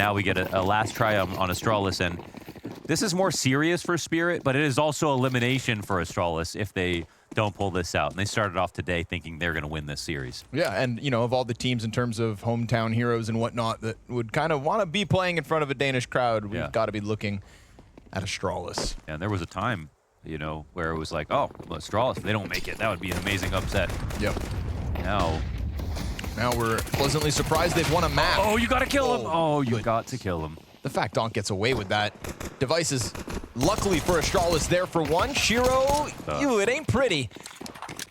now we get a last try on Astralis, and this is more serious for Spirit, but it is also elimination for Astralis if they don't pull this out. And they started off today thinking they're going to win this series. Yeah, and, you know, of all the teams in terms of hometown heroes and whatnot that would kind of want to be playing in front of a Danish crowd, we've got to be looking at Astralis. And there was a time, you know, where it was like, oh, well, Astralis, if they don't make it, that would be an amazing upset. Yep. Now we're pleasantly surprised they've won a map. Oh, you got to kill him. Oh, you got to kill him. The fact Donk gets away with that. Devices, luckily for Astralis, there for one. HEREl, it ain't pretty.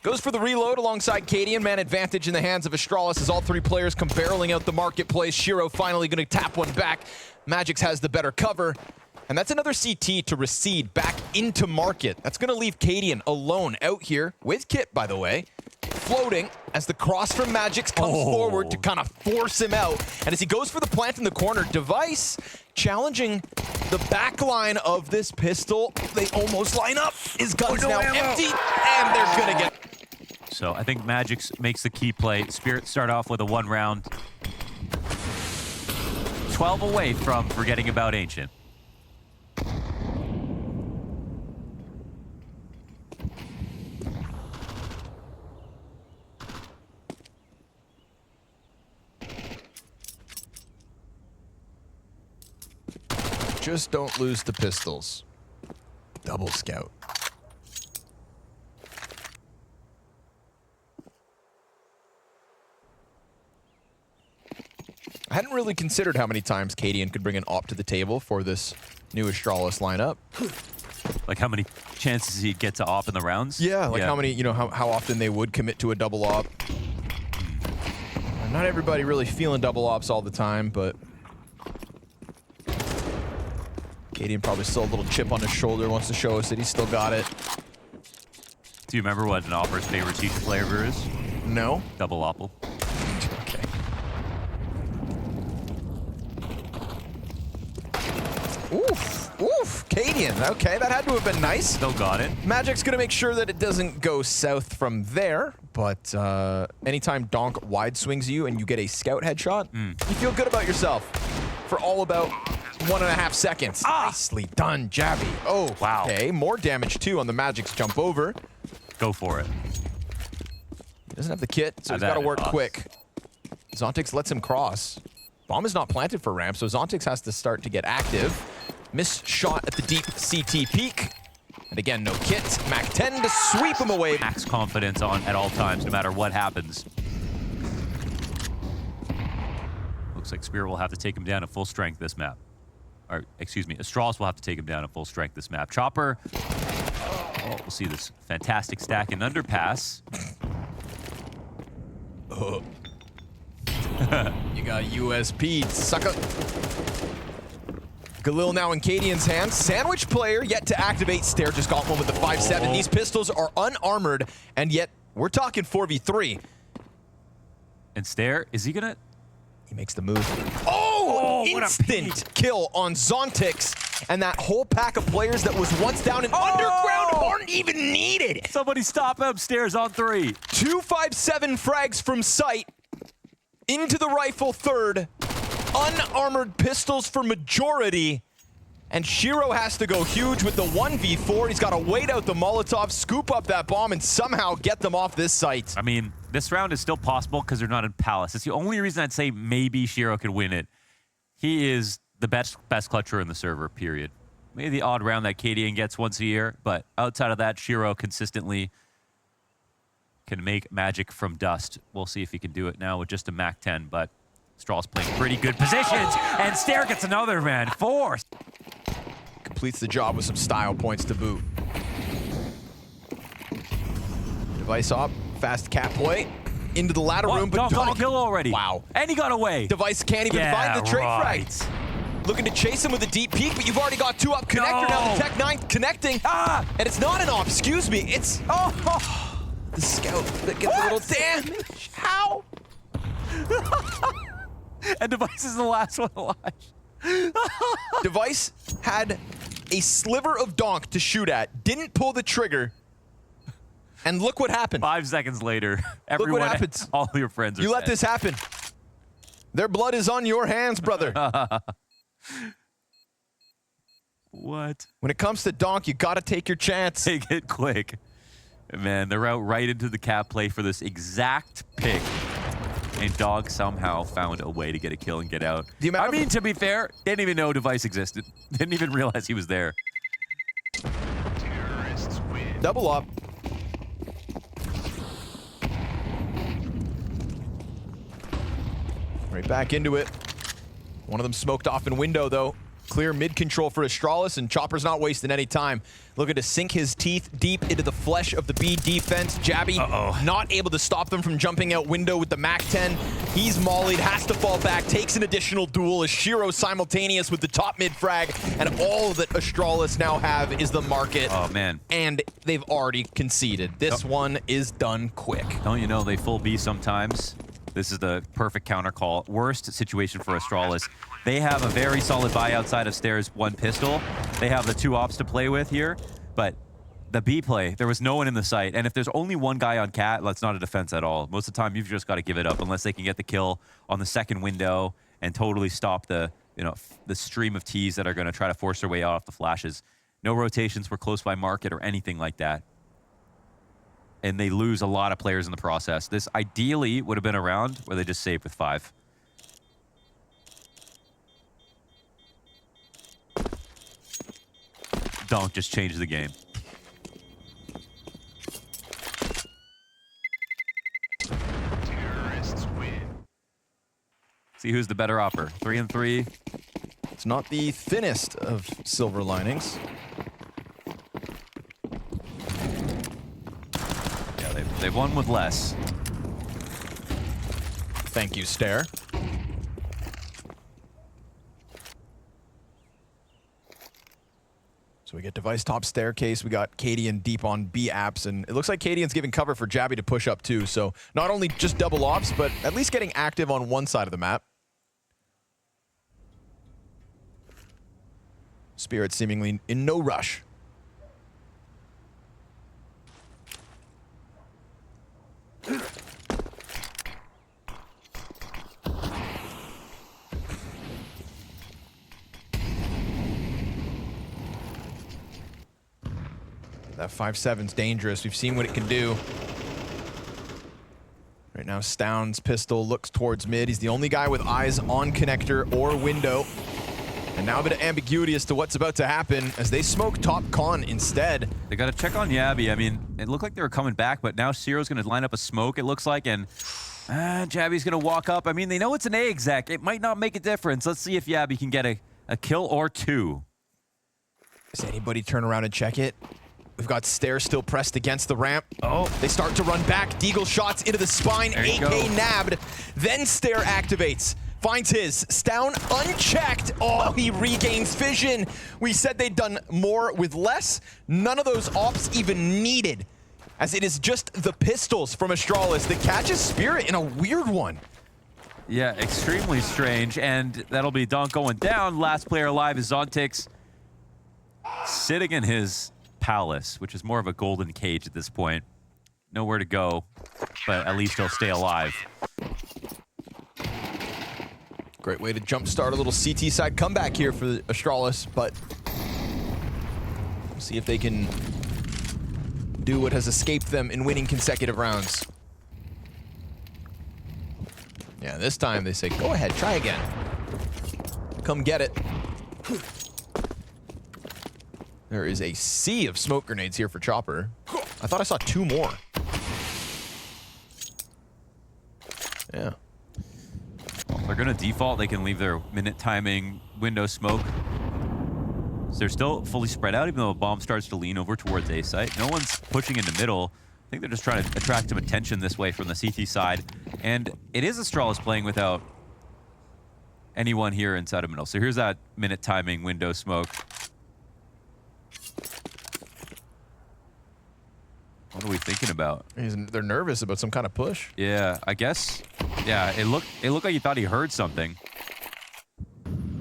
Goes for the reload alongside Cadian. Man advantage in the hands of Astralis as all three players come barreling out the marketplace. HEREl finally going to tap one back. Magix has the better cover. And that's another CT to recede back into market. That's going to leave Cadian alone out here with Kit, by the way. Floating as the cross from Magix comes forward to kind of force him out. And as he goes for the plant in the corner, Device challenging the back line of this pistol. They almost line up. His gun's now empty, and they're going to get... So I think Magix makes the key play. Spirit start off with a 1 round. 12 away from forgetting about Ancient. Just don't lose the pistols. Double scout. I hadn't really considered how many times Cadian could bring an op to the table for this new Astralis lineup. Like how many chances he'd get to op in the rounds? Yeah, like how many, you know, how often they would commit to a double op. Not everybody really feeling double ops all the time, but Cadian probably still a little chip on his shoulder, wants to show us that he's still got it. Do you remember what an opper's favorite teacher flavor is? No. Double opple. Okay. Oof, Cadian. Okay, that had to have been nice. Still got it. Magic's gonna make sure that it doesn't go south from there, but anytime Donk wide swings you and you get a scout headshot, you feel good about yourself for all about 1.5 seconds. Nicely done, Jabby. Oh, wow. Okay, more damage too on the Magic's jump over. Go for it. He doesn't have the kit, so he's got to work quick. Zontix lets him cross. Bomb is not planted for ramp, so Zontix has to start to get active. Missed shot at the deep CT peak. And again, no kit. Mac 10 to sweep him away. Max confidence on at all times, no matter what happens. Looks like Spirit will have to take him down at full strength this map. Or, excuse me, Astralis will have to take him down at full strength this map. Chopper, we'll see this fantastic stack in underpass. You got USP, sucker. Galil now in Cadian's hands. Sandwich player yet to activate. Stair just got one with the 5-7. These pistols are unarmored, and yet we're talking 4v3. And Stair, is he gonna? He makes the move. Oh, instant kill on Zontix. And that whole pack of players that was once down in underground aren't even needed. Somebody stop him. Stairs on 3. 2 5-7 frags from sight. Into the rifle third. Unarmored pistols for majority. And HEREl has to go huge with the 1v4. He's got to wait out the Molotov, scoop up that bomb, and somehow get them off this site. I mean, this round is still possible because they're not in Palace. It's the only reason I'd say maybe HEREl could win it. He is the best clutcher in the server, period. Maybe the odd round that Cadian gets once a year, but outside of that, HEREl consistently can make magic from dust. We'll see if he can do it now with just a Mac 10, but Straw's playing pretty good positions, and Stair gets another, man. 4. Completes the job with some style points to boot. Device op, fast cat play. Into the ladder room, but Donk got a kill already. Wow. And he got away. Device can't even find the trait frag. Looking to chase him with a deep peek, but you've already got 2 up. Connector now, the Tech 9 connecting. And it's not an op, excuse me. It's the scout that gets a little damage. How? And Device is the last one alive. Device had a sliver of Donk to shoot at, didn't pull the trigger, and look what happened. 5 seconds later, everyone, look what happens. All your friends are You dead. let this happen. Their blood is on your hands, brother. What? When it comes to Donk, you got to take your chance. Take it quick. Man, they're out right into the cap play for this exact pick. And Dog somehow found a way to get a kill and get out. I mean, to be fair, didn't even know Device existed. Didn't even realize he was there. Terrorists win. Double up. Right back into it. One of them smoked off in window, though. Clear mid-control for ASTRALIS, and Chopper's not wasting any time. Looking to sink his teeth deep into the flesh of the B defense. Jabby not able to stop them from jumping out window with the MAC-10. He's mollied, has to fall back, takes an additional duel as HEREl simultaneous with the top mid frag, and all that ASTRALIS now have is the market. Oh, man. And they've already conceded. This one is done quick. Don't you know they full B sometimes? This is the perfect counter call. Worst situation for ASTRALIS. They have a very solid buy outside of Stairs, one pistol. They have the 2 ops to play with here, but the B play, there was no one in the site. And if there's only one guy on Cat, that's not a defense at all. Most of the time, you've just got to give it up unless they can get the kill on the second window and totally stop the, the stream of Ts that are going to try to force their way out off the flashes. No rotations were close by market or anything like that. And they lose a lot of players in the process. This ideally would have been a round where they just saved with 5. Don't just change the game. Terrorists win. See who's the better opper. 3 and 3. It's not the thinnest of silver linings. Yeah, they've won with less. Thank you, Stare. So we get Device top staircase. We got Cadian deep on B apps, and it looks like Cadian's giving cover for Jabby to push up too. So not only just double ops, but at least getting active on one side of the map. Spirit seemingly in no rush. That 5.7's dangerous. We've seen what it can do. Right now, Stound's pistol looks towards mid. He's the only guy with eyes on connector or window. And now a bit of ambiguity as to what's about to happen as they smoke top con instead. They got to check on Yabby. I mean, it looked like they were coming back, but now Ciro's going to line up a smoke, it looks like, and Jabby's going to walk up. I mean, they know it's an A exec. It might not make a difference. Let's see if Yabby can get a kill or 2. Does anybody turn around and check it? We've got Stare still pressed against the ramp. Oh. They start to run back. Deagle shots into the spine. AK nabbed. Then Stare activates. Finds his. Stound unchecked. Oh, he regains vision. We said they'd done more with less. None of those ops even needed, as it is just the pistols from ASTRALIS that catches Spirit in a weird one. Yeah, extremely strange, and that'll be Donk going down. Last player alive is Zontix, sitting in his palace, which is more of a golden cage at this point. Nowhere to go, but at least he'll stay alive. Great way to jumpstart a little CT side comeback here for ASTRALIS, but we'll see if they can do what has escaped them in winning consecutive rounds. Yeah, this time they say, go ahead, try again. Come get it. There is a sea of smoke grenades here for Chopper. I thought I saw 2 more. Yeah. Well, if they're going to default, they can leave their minute timing window smoke. So they're still fully spread out, even though a bomb starts to lean over towards A site. No one's pushing into middle. I think they're just trying to attract some attention this way from the CT side. And it is ASTRALIS playing without anyone here inside of middle. So here's that minute timing window smoke. What are we thinking about? They're nervous about some kind of push. Yeah, I guess. Yeah, it looked like he thought he heard something.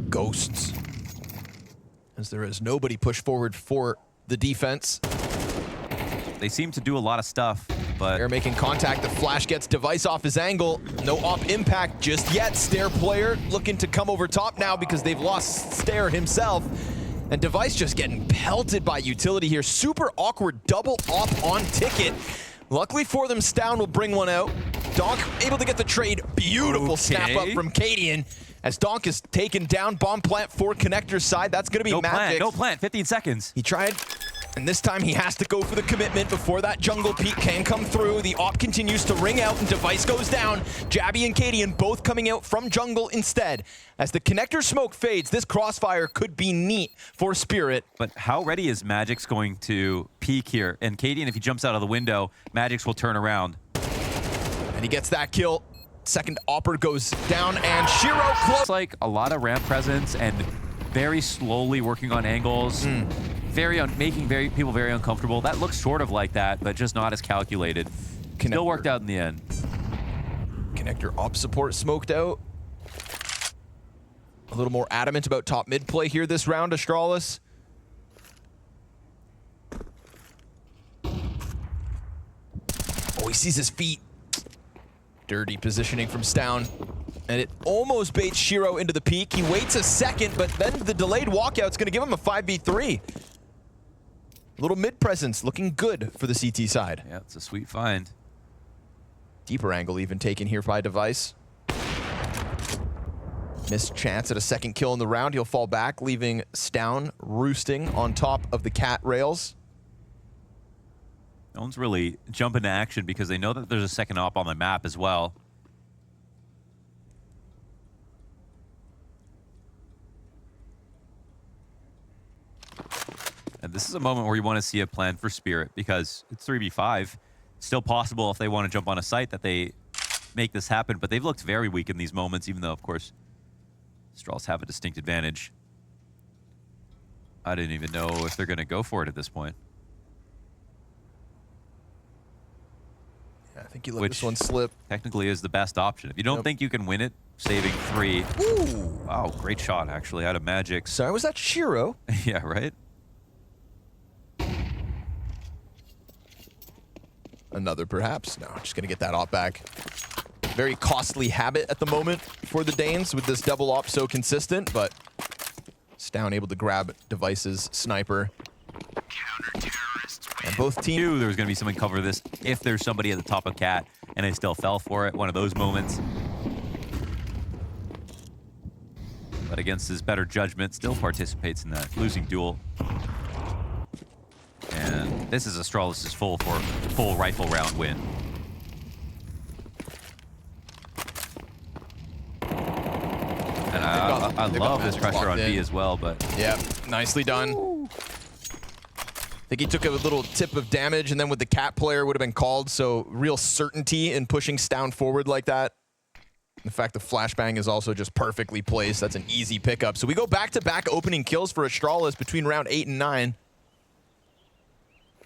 Ghosts. As there is nobody push forward for the defense. They seem to do a lot of stuff, but they're making contact. The flash gets Device off his angle. No op impact just yet. Stair player looking to come over top now because they've lost Stair himself. And Device just getting pelted by utility here. Super awkward double op on Ticket. Luckily for them, Stown will bring one out. Donk able to get the trade. Beautiful snap up from Cadian. As Donk is taken down, bomb plant for Connector's side. That's going to be Magic. No plant, 15 seconds. He tried, and this time he has to go for the commitment before that jungle peek can come through. The op continues to ring out, and Device goes down. Jabby and Cadian both coming out from jungle instead. As the Connector smoke fades, this crossfire could be neat for Spirit. But how ready is Magic's going to peek here? And Cadian, if he jumps out of the window, Magic's will turn around. And he gets that kill. Second opper goes down, and HEREl close. It's like a lot of ramp presence and very slowly working on angles, making people very uncomfortable. That looks sort of like that, but just not as calculated. Still worked out in the end. Connector op support smoked out. A little more adamant about top mid play here this round, ASTRALIS. Oh, he sees his feet. Dirty positioning from Stown. And it almost baits HEREl into the peak. He waits a second, but then the delayed walkout's going to give him a 5v3. A little mid presence looking good for the CT side. Yeah, it's a sweet find. Deeper angle even taken here by Device. Missed chance at a second kill in the round. He'll fall back, leaving Stown roosting on top of the cat rails. No one's really jumping to action because they know that there's a second op on the map as well. And this is a moment where you want to see a plan for Spirit because it's 3v5. It's still possible if they want to jump on a site that they make this happen, but they've looked very weak in these moments, even though, of course, ASTRALIS have a distinct advantage. I didn't even know if they're going to go for it at this point. I think you let this one slip. Technically is the best option. If you don't think you can win it, saving 3. Ooh. Wow, great shot, actually, out of Magic. Sorry, was that HEREl? Yeah, right? Another, perhaps. No, just going to get that op back. Very costly habit at the moment for the Danes with this double op so consistent, but Stown able to grab Device's sniper. And both teams Knew there was going to be someone cover this if there's somebody at the top of Cat, and they still fell for it. One of those moments. But against his better judgment, still participates in that losing duel. And this is ASTRALIS' full rifle round win. And I love this pressure on B as well, but yeah, nicely done. I think he took a little tip of damage, and then with the cat player would have been called, so real certainty in pushing Stown forward like that. The fact the flashbang is also just perfectly placed, that's an easy pickup. So we go back-to-back opening kills for ASTRALIS between round 8 and 9.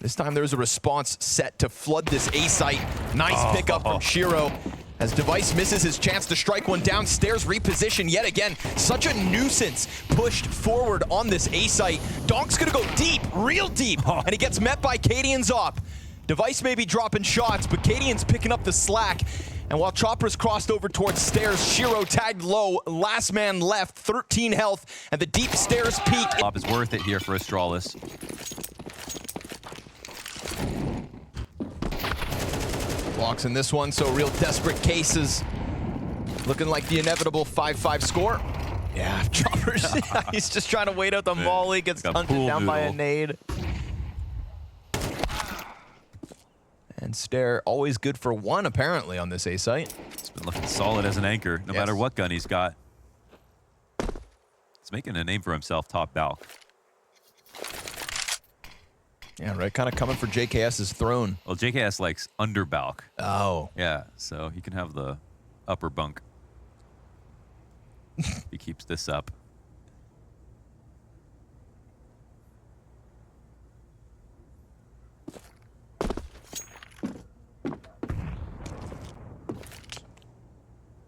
This time there's a response set to flood this A site. Nice pickup from HEREl. As Device misses his chance to strike one down, Stairs reposition yet again. Such a nuisance pushed forward on this A site. Donk's gonna go deep, real deep, and he gets met by Cadian's op. Device may be dropping shots, but Cadian's picking up the slack. And while Chopper's crossed over towards Stairs, HEREl tagged low, last man left, 13 health, and the deep Stairs peak. Op is worth it here for ASTRALIS. Blocks in this one, so real desperate cases. Looking like the inevitable 5-5 score. Yeah, Chopper's, he's just trying to wait out the volley, gets hunted down by a nade. And Stair, always good for one, apparently, on this A site. It's been looking solid as an anchor, no matter what gun he's got. He's making a name for himself, top Balk. Yeah, right, kind of coming for JKS's throne. Well, JKS likes under Balk. Oh. Yeah, so he can have the upper bunk. He keeps this up.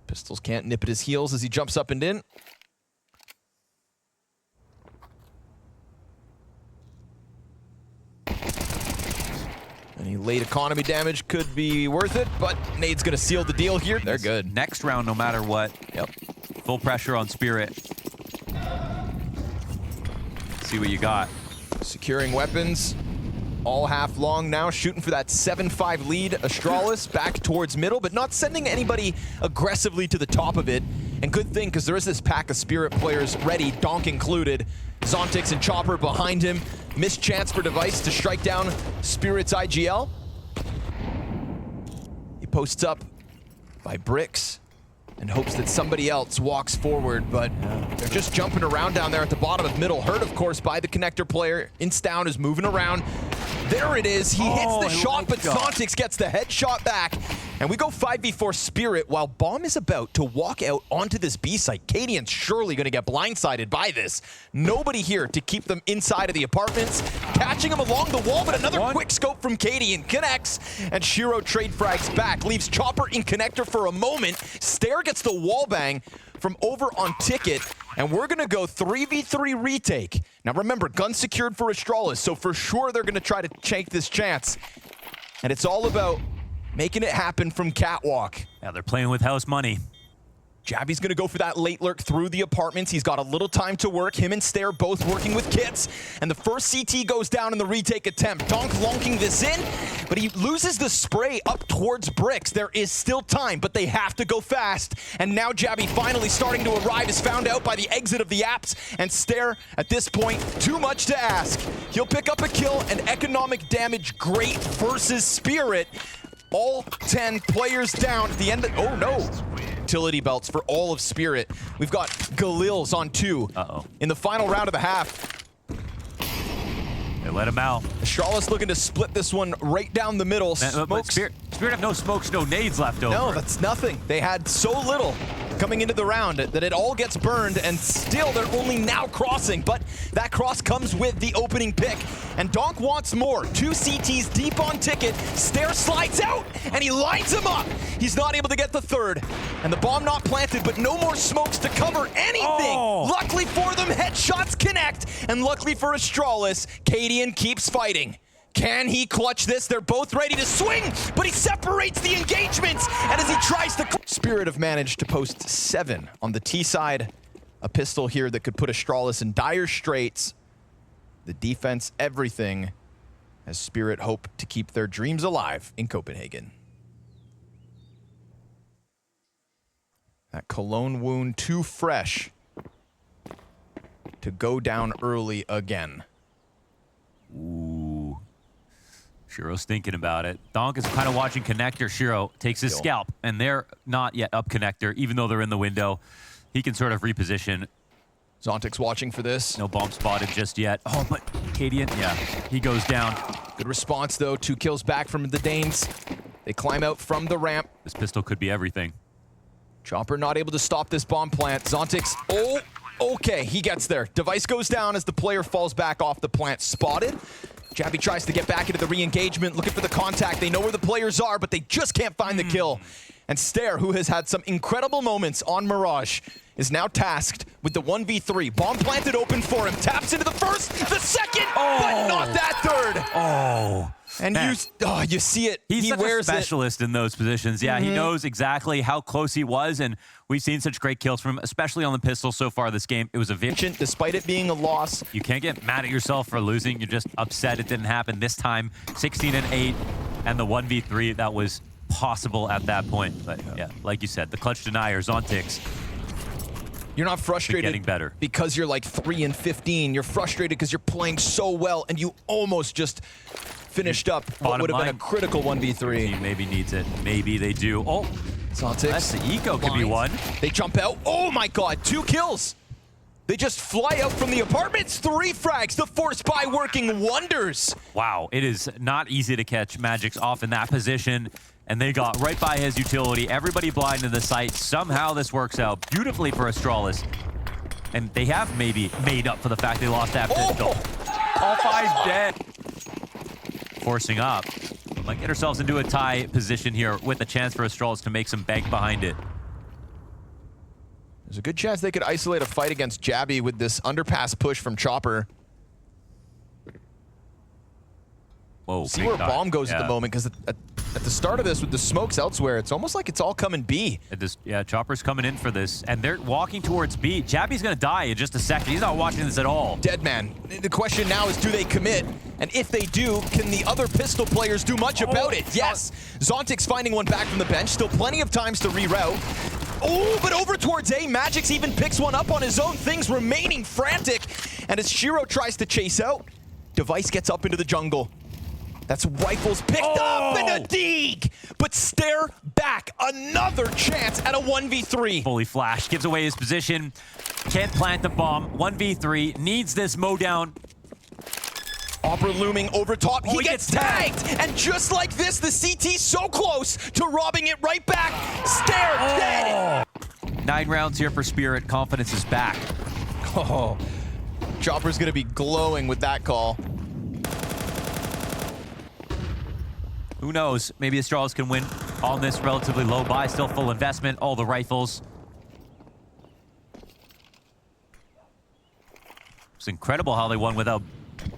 Pistols can't nip at his heels as he jumps up and in. And Any late economy damage could be worth it, but Nade's gonna seal the deal here. They're good. Next round, no matter what. Yep. Full pressure on Spirit. See what you got. Securing weapons. All half long now, shooting for that 7-5 lead. Astralis back towards middle, but not sending anybody aggressively to the top of it. And good thing, because there is this pack of Spirit players ready, Donk included. Zontix and Chopper behind him. Missed chance for Device to strike down Spirit's IGL. He posts up by bricks and hopes that somebody else walks forward, but they're just jumping around down there at the bottom of middle. Hurt, of course, by the connector player. Instown is moving around. There it is. He hits the shot, but Zontix gets the headshot back. And we go 5v4 Spirit while Bomb is about to walk out onto this B site. Cadian's surely going to get blindsided by this. Nobody here to keep them inside of the apartments. Catching him along the wall, but another quick scope from Cadian connects. And HEREl trade frags back. Leaves Chopper in connector for a moment. Stair gets the wall bang from over on Ticket. And we're going to go 3v3 retake. Now remember, gun secured for Astralis, so for sure they're going to try to take this chance. And it's all about making it happen from Catwalk. Yeah, they're playing with house money. Jabby's gonna go for that late lurk through the apartments. He's got a little time to work. Him and Stair both working with kits. And the first CT goes down in the retake attempt. Donk lonking this in, but he loses the spray up towards bricks. There is still time, but they have to go fast. And now Jabby finally starting to arrive is found out by the exit of the apps. And Stair, at this point, too much to ask. He'll pick up a kill and economic damage great versus Spirit. All 10 players down at the end of, oh no. Utility belts for all of Spirit. We've got Galil's on 2. In the final round of the half. They let him out. Astralis looking to split this one right down the middle. But Spirit have no smokes, no nades left over. No, that's nothing. They had so little coming into the round that it all gets burned, and still they're only now crossing, but that cross comes with the opening pick. And Donk wants more. 2 CTs deep on Ticket. Stair slides out, and he lines him up. He's not able to get the third. And the bomb not planted, but no more smokes to cover anything. Luckily for them, headshots connect. And luckily for Astralis, Cadian keeps fighting. Can he clutch this? They're both ready to swing, but he separates the engagements. And as he tries to... Spirit have managed to post 7 on the T side. A pistol here that could put Astralis in dire straits. The defense, everything, as Spirit hope to keep their dreams alive in Copenhagen. That Cologne wound too fresh to go down early again. Ooh. HEREl's thinking about it. Donk is kind of watching connector. HEREl takes his scalp, and they're not yet up connector, even though they're in the window. He can sort of reposition. Zontix watching for this. No bomb spotted just yet. Oh, but Cadian, yeah, he goes down. Good response, though. 2 kills back from the Danes. They climb out from the ramp. This pistol could be everything. Chopper not able to stop this bomb plant. Zontix, oh, okay, he gets there. Device goes down as the player falls back off the plant. Spotted. Jabby tries to get back into the re-engagement, looking for the contact. They know where the players are, but they just can't find the kill. And Stair, who has had some incredible moments on Mirage, is now tasked with the 1v3. Bomb planted open for him. Taps into the first, the second, but not that third. Oh. And you see it. He's he such wears a specialist in those positions. Yeah, he knows exactly how close he was, and we've seen such great kills from him, especially on the pistol so far this game. It was a victory. Despite it being a loss. You can't get mad at yourself for losing. You're just upset it didn't happen this time. 16-8, and the 1v3 that was possible at that point. But yeah, like you said, the clutch denier, Zontix. You're not frustrated getting better because you're like 3-15. You're frustrated because you're playing so well, and you almost just finished up what would have been a critical 1v3. Team maybe needs it. Maybe they do. Oh, Zontix. That's the eco could be one. They jump out. Oh my god, 2 kills. They just fly out from the apartments. 3 frags. The force buy working wonders. Wow, it is not easy to catch Magic's off in that position. And they got right by his utility. Everybody blind to the site. Somehow this works out beautifully for Astralis. And they have maybe made up for the fact they lost that pistol. All 5 dead. Forcing up. Might get ourselves into a tie position here with a chance for Astralis to make some bank behind it. There's a good chance they could isolate a fight against Jabby with this underpass push from Chopper. Whoa, See big where time. bomb goes at Yeah. the moment, because at the start of this with the smokes elsewhere, it's almost like it's all coming B. Yeah, Chopper's coming in for this, and they're walking towards B. Jabby's gonna die in just a second. He's not watching this at all. Dead man. The question now is, do they commit? And if they do, can the other pistol players do much about it? Yes. Zontic's finding one back from the bench. Still plenty of times to reroute. Oh, but over towards A. Magix even picks one up on his own. Things remaining frantic. And as HEREl tries to chase out, Device gets up into the jungle. That's rifles picked up in a dig, but stare back. Another chance at a 1v3. Fully flashed, gives away his position. Can't plant the bomb. 1v3, needs this mow down. Opera looming over top. Oh, He gets tagged. And just like this, the CT so close to robbing it right back. Stare dead. 9 rounds here for Spirit. Confidence is back. Oh, Chopper's gonna be glowing with that call. Who knows? Maybe Astralis can win on this relatively low buy. Still full investment. All the rifles. It's incredible how they won without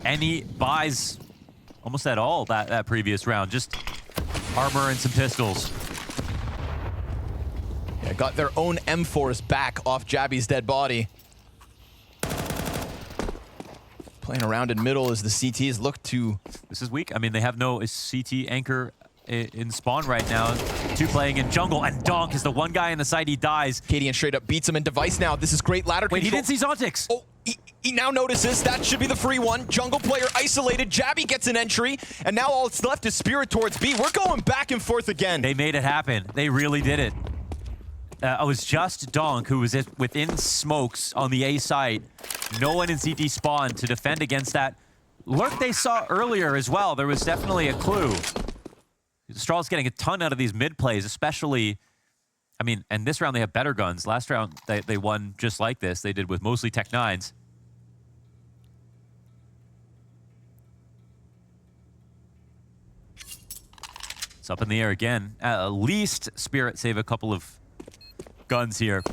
any buys almost at all that previous round. Just armor and some pistols. Yeah, got their own M4s back off Jabby's dead body. Playing around in middle as the CTs look to... This is weak. I mean, they have no CT anchor in spawn right now. 2 playing in jungle, and Donk is the one guy on the side. He dies. Kadian straight up beats him in Device now. This is great ladder Wait, control. he didn't see Zontix. Oh, he now notices that should be the free one. Jungle player isolated. Jabby gets an entry, and now all that's left is Spirit towards B. We're going back and forth again. They made it happen. They really did it. It was just Donk who was within smokes on the A side. No one in CT spawn to defend against that lurk they saw earlier as well. There was definitely a clue. Astralis getting a ton out of these mid plays, especially, I mean, and this round they have better guns. Last round they won just like this. They did with mostly Tech 9s. It's up in the air again. At least Spirit save a couple of guns here.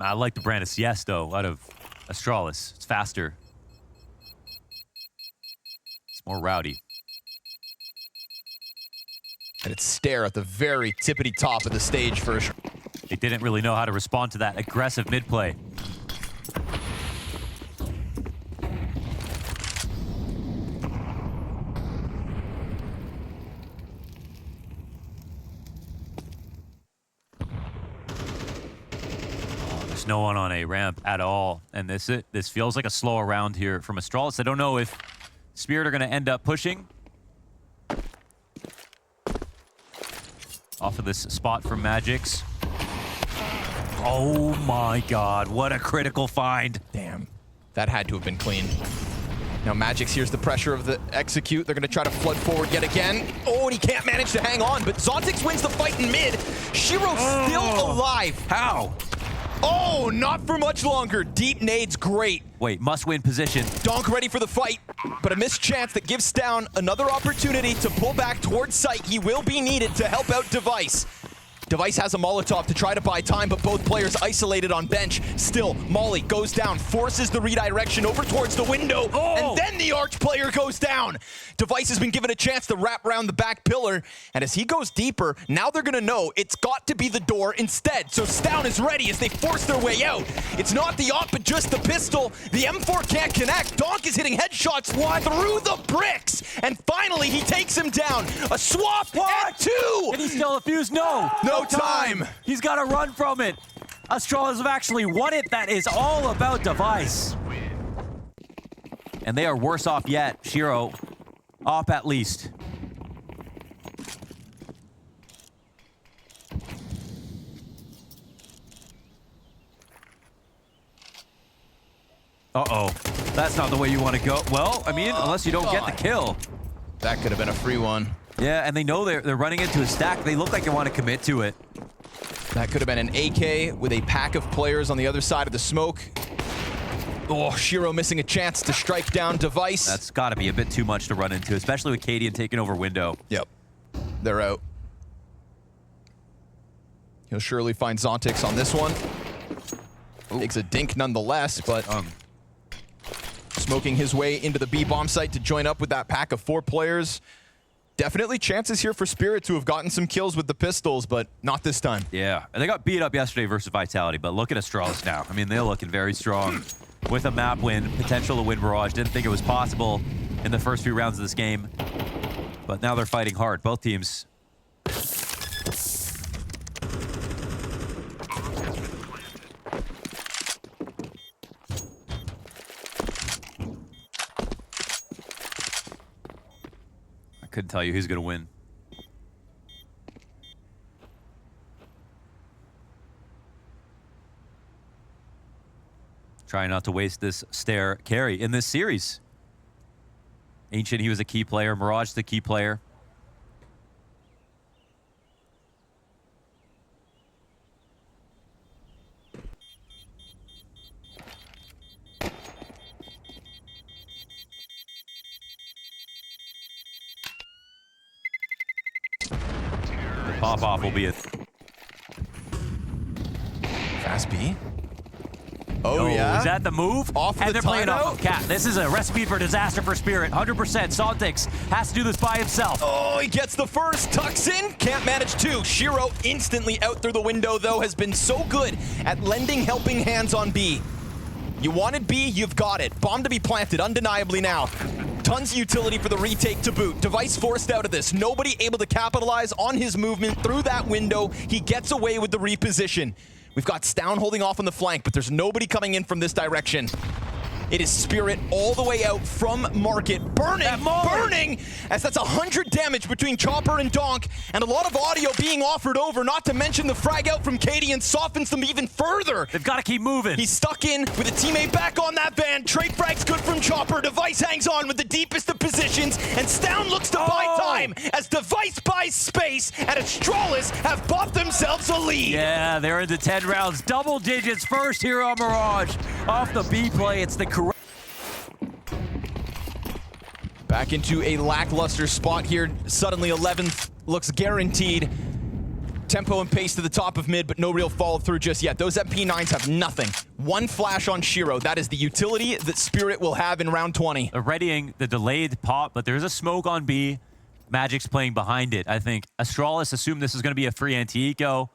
I like the brand of CS though out of Astralis. It's faster. It's more rowdy. And it's Stare at the very tippity top of the stage for... They didn't really know how to respond to that aggressive mid play. No one on a ramp at all, and this feels like a slower round here from Astralis. I don't know if Spirit are going to end up pushing off of this spot from Magix. Oh my god, what a critical find. Damn, that had to have been clean. Now Magix hears the pressure of the execute. They're going to try to flood forward yet again. Oh, and he can't manage to hang on, but Zontix wins the fight in mid. HEREl still alive. How? Oh, not for much longer. Deep nades, great. Wait, must win position. Donk ready for the fight, but a missed chance that gives Down another opportunity to pull back towards site. He will be needed to help out Device. Device has a Molotov to try to buy time, but both players isolated on bench. Still, Molly goes down, forces the redirection over towards the window, and then the Arch player goes down. Device has been given a chance to wrap around the back pillar, and as he goes deeper, now they're gonna know it's got to be the door instead. So Stown is ready as they force their way out. It's not the op, but just the pistol. The M4 can't connect. Donk is hitting headshots through the bricks, and finally he takes him down. A swap and 2! Can he still defuse? No! No time. He's got to run from it. Astralis have actually won it. That is all about Device. And they are worse off yet. HEREl off at least. Uh-oh. That's not the way you want to go. Well, I mean, unless you don't get the kill. That could have been a free one. Yeah, and they know they're running into a stack. They look like they want to commit to it. That could have been an AK with a pack of players on the other side of the smoke. Oh, HEREl missing a chance to strike down Device. That's got to be a bit too much to run into, especially with Kadian taking over window. Yep. They're out. He'll surely find Zontix on this one. Takes a dink nonetheless, but smoking his way into the B bomb site to join up with that pack of 4 players. Definitely chances here for Spirit to have gotten some kills with the pistols, but not this time. Yeah, and they got beat up yesterday versus Vitality, but look at Astralis now. I mean, they're looking very strong with a map win, potential to win Mirage. Didn't think it was possible in the first few rounds of this game, but now they're fighting hard, both teams. Couldn't tell you who's going to win. Trying not to waste this stair carry in this series. Ancient, he was a key player. Mirage, the key player. Pop-off will be a... Fast B. Oh, yeah? Is that the move? Off and the they're playing timeout? off of Cat. This is a recipe for disaster for Spirit. 100%. Saltix has to do this by himself. Oh, he gets the first. Tucks in. Can't manage 2. HEREl instantly out through the window, though, has been so good at lending helping hands on B. You wanted B, you've got it. Bomb to be planted, undeniably now. Tons of utility for the retake to boot. Device forced out of this. Nobody able to capitalize on his movement through that window. He gets away with the reposition. We've got Stown holding off on the flank, but there's nobody coming in from this direction. It is Spirit all the way out from Market. Burning, as that's 100 damage between Chopper and Donk, and a lot of audio being offered over, not to mention the frag out from Cadian softens them even further. They've got to keep moving. He's stuck in with a teammate back on that van. Trade frag's good from Chopper. Device hangs on with the deepest of positions, and Stown looks to buy time as Device buys space, and Astralis have bought themselves a lead. Yeah, they're into 10 rounds. Double digits first here on Mirage. Off the B play, it's the correct... Back into a lackluster spot here. Suddenly 11th looks guaranteed. Tempo and pace to the top of mid, but no real follow through just yet. Those MP9s have nothing. One flash on HEREl. That is the utility that Spirit will have in round 20. They're readying the delayed pop, but there's a smoke on B. Magic's playing behind it. I think Astralis assumed this was going to be a free anti-eco,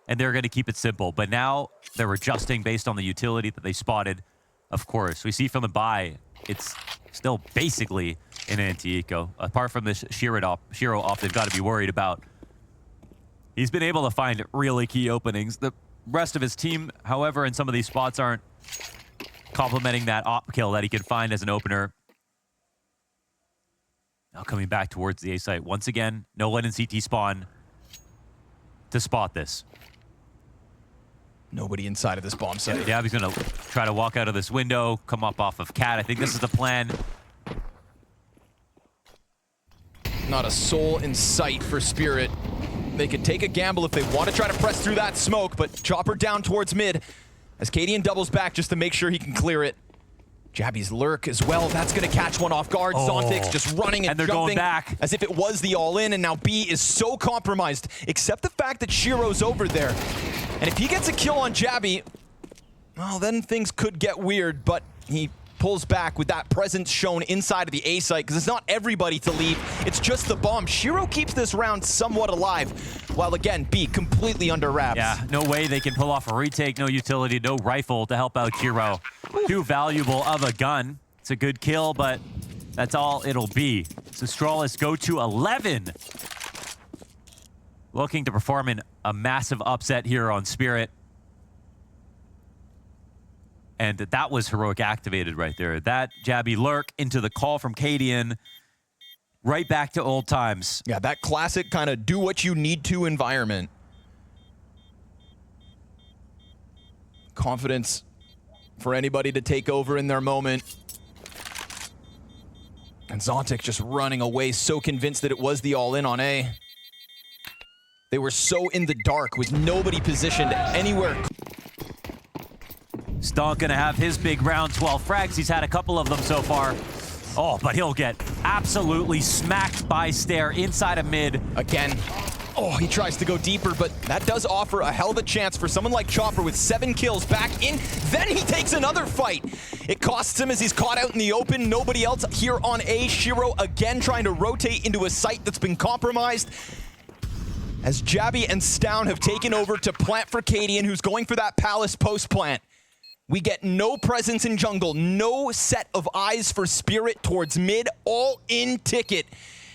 and they're going to keep it simple. But now they're adjusting based on the utility that they spotted. Of course, we see from the buy, it's still basically an anti-eco. Apart from this HEREl off, they've got to be worried about. He's been able to find really key openings. The rest of his team, however, in some of these spots aren't complementing that op kill that he could find as an opener. Now coming back towards the A site. Once again, no one in CT spawn to spot this. Nobody inside of this bomb site. Yeah, he's going to try to walk out of this window, come up off of Cat. I think this is the plan. Not a soul in sight for Spirit. They could take a gamble if they want to try to press through that smoke, but Chopper down towards mid as Cadian doubles back just to make sure he can clear it. Jabby's lurk as well. That's going to catch one off guard. Zontix just running and they're jumping going back as if it was the all-in, and now B is so compromised, except the fact that Shiro's over there. And if he gets a kill on Jabby, well, then things could get weird, but he pulls back with that presence shown inside of the A site, because it's not everybody to leave, it's just the bomb. HEREl keeps this round somewhat alive, while again, B completely under wraps. Yeah, no way they can pull off a retake, no utility, no rifle to help out HEREl. Too valuable of a gun. It's a good kill, but that's all it'll be. So Astralis go to 11. Looking to perform in a massive upset here on Spirit. And that was heroic activated right there. That Jabby lurk into the call from Cadian. Right back to old times. Yeah, that classic kind of do what you need to environment. Confidence for anybody to take over in their moment. And Zontix just running away, so convinced that it was the all-in on A. They were so in the dark with nobody positioned anywhere. Stonk gonna have his big round, 12 frags. He's had a couple of them so far. Oh, but he'll get absolutely smacked by Stair inside of mid. Again, Oh, he tries to go deeper, but that does offer a hell of a chance for someone like Chopper with 7 kills back in. Then he takes another fight. It costs him as he's caught out in the open. Nobody else here on A. HEREl again trying to rotate into a site that's been compromised. As Jabby and Stown have taken over to plant for Cadian, who's going for that Palace post plant. We get no presence in jungle, no set of eyes for Spirit towards mid, all in ticket.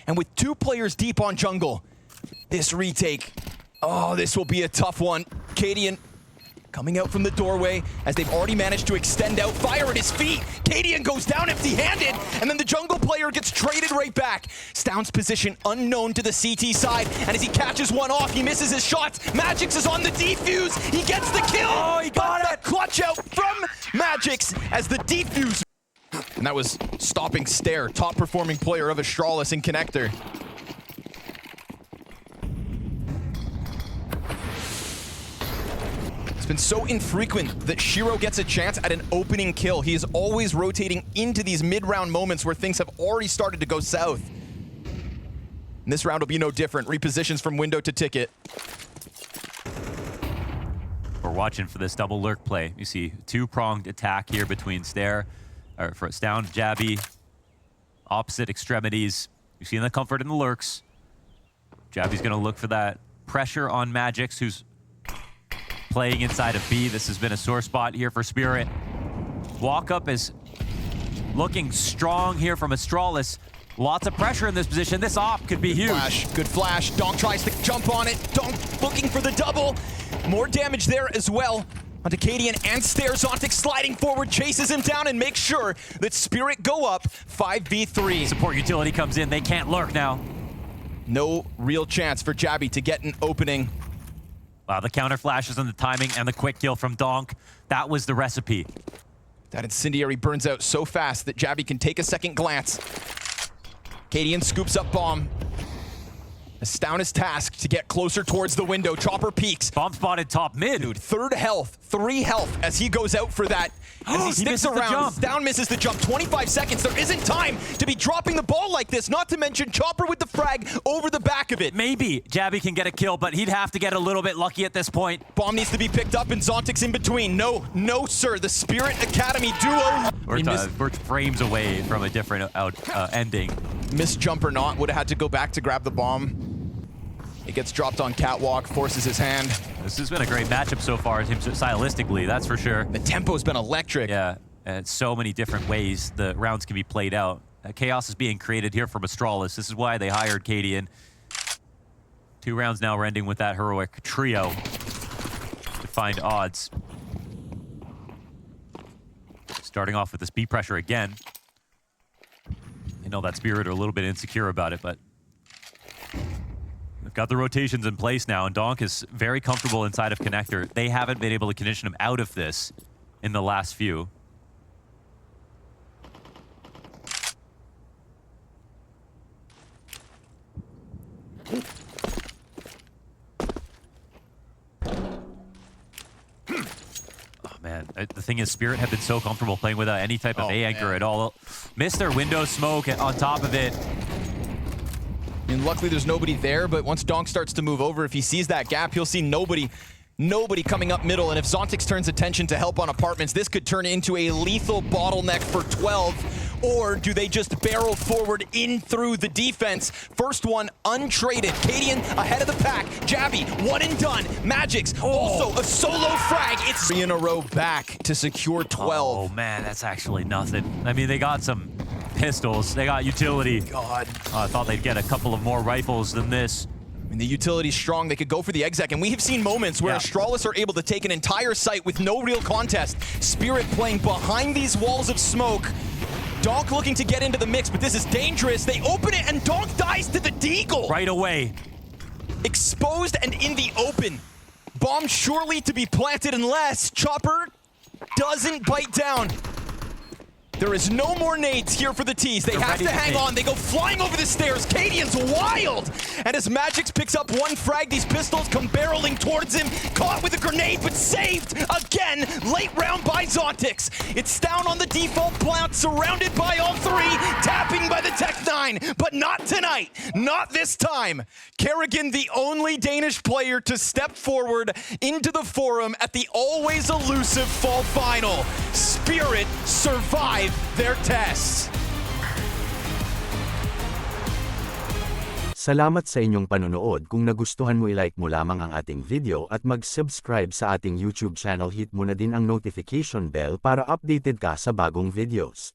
And with 2 players deep on jungle, this retake, oh, this will be a tough one. Cadian coming out from the doorway as they've already managed to extend out. Fire at his feet. Cadian goes down empty-handed, and then the jungle player gets traded right back. Stown's position unknown to the CT side, and as he catches one off, he misses his shots. Magix is on the defuse. He gets the kill. Oh, he got it. Clutch out from Magix as the defuse. And that was stopping Stare, top performing player of ASTRALIS in Connector. It's been so infrequent that HEREl gets a chance at an opening kill. He is always rotating into these mid-round moments where things have already started to go south. And this round will be no different. Repositions from window to ticket. We're watching for this double lurk play. You see 2-pronged attack here between Stare, or for Stown, Jabby, opposite extremities. You see in the comfort in the lurks. Jabby's gonna look for that pressure on Magix, who's playing inside of B. This has been a sore spot here for Spirit. Walk up is looking strong here from ASTRALIS. Lots of pressure in this position. This op could be huge. Good flash. Donk tries to jump on it. Donk looking for the double. More damage there as well. Onto Cadian and Stare. Zontic sliding forward, chases him down and makes sure that Spirit go up 5v3. Support utility comes in. They can't lurk now. No real chance for Jabby to get an opening. Wow, the counter flashes and the timing and the quick kill from Donk. That was the recipe. That incendiary burns out so fast that Jabby can take a second glance. Cadian scoops up bomb. Stown is tasked to get closer towards the window. Chopper peeks. Bomb spotted top mid. Dude, 3rd health, 3 health as he goes out for that. As he sticks around, Stown misses the jump. 25 seconds. There isn't time to be dropping the ball like this. Not to mention Chopper with the frag over the back of it. Maybe Jabby can get a kill, but he'd have to get a little bit lucky at this point. Bomb needs to be picked up and Zontic's in between. No, sir. The Spirit Academy duo. We're frames away from a different ending. Missed jump or not, would have had to go back to grab the bomb. It gets dropped on catwalk, forces his hand. This has been a great matchup so far, stylistically, that's for sure. The tempo's been electric. Yeah, and so many different ways the rounds can be played out. Chaos is being created here from ASTRALIS. This is why they hired Cadian. 2 rounds now we're ending with that heroic trio to find odds. Starting off with this B pressure again. I know that Spirit are a little bit insecure about it, but they've got the rotations in place now, and Donk is very comfortable inside of Connector. They haven't been able to condition him out of this in the last few. Oh man, the thing is, Spirit have been so comfortable playing without any type of A anchor at all. Missed their window smoke on top of it. And luckily there's nobody there, but once Donk starts to move over, if he sees that gap, he'll see nobody coming up middle. And if Zontix turns attention to help on apartments, this could turn into a lethal bottleneck for 12. Or do they just barrel forward in through the defense? First one untraded. Cadian ahead of the pack. Jabby, one and done. Magix, also a solo frag. It's 3 in a row back to secure 12. Oh man, that's actually nothing. I mean, they got some pistols. They got utility. God. I thought they'd get a couple of more rifles than this. I mean, the utility's strong. They could go for the exec, and we have seen moments where ASTRALIS are able to take an entire site with no real contest. Spirit playing behind these walls of smoke. Donk looking to get into the mix, but this is dangerous. They open it, and Donk dies to the deagle. Right away. Exposed and in the open. Bomb surely to be planted unless Chopper doesn't bite down. There is no more nades here for the T's. They They're have ready to to hang nade. on. They go flying over the stairs. Cadian's wild. And as Magix picks up one frag, these pistols come barreling towards him. Caught with a grenade, but saved again. Late round by Zontix. It's down on the default plant, surrounded by all three. Tapping by the Tech-9, but not tonight. Not this time. Kerrigan, the only Danish player to step forward into the forum at the always elusive fall final. Spirit survived their tests. Salamat sa inyong panonood. Kung nagustuhan mo, i-like mo lamang ang ating video at mag-subscribe sa ating YouTube channel. Hit mo na din ang notification bell para updated ka sa bagong videos.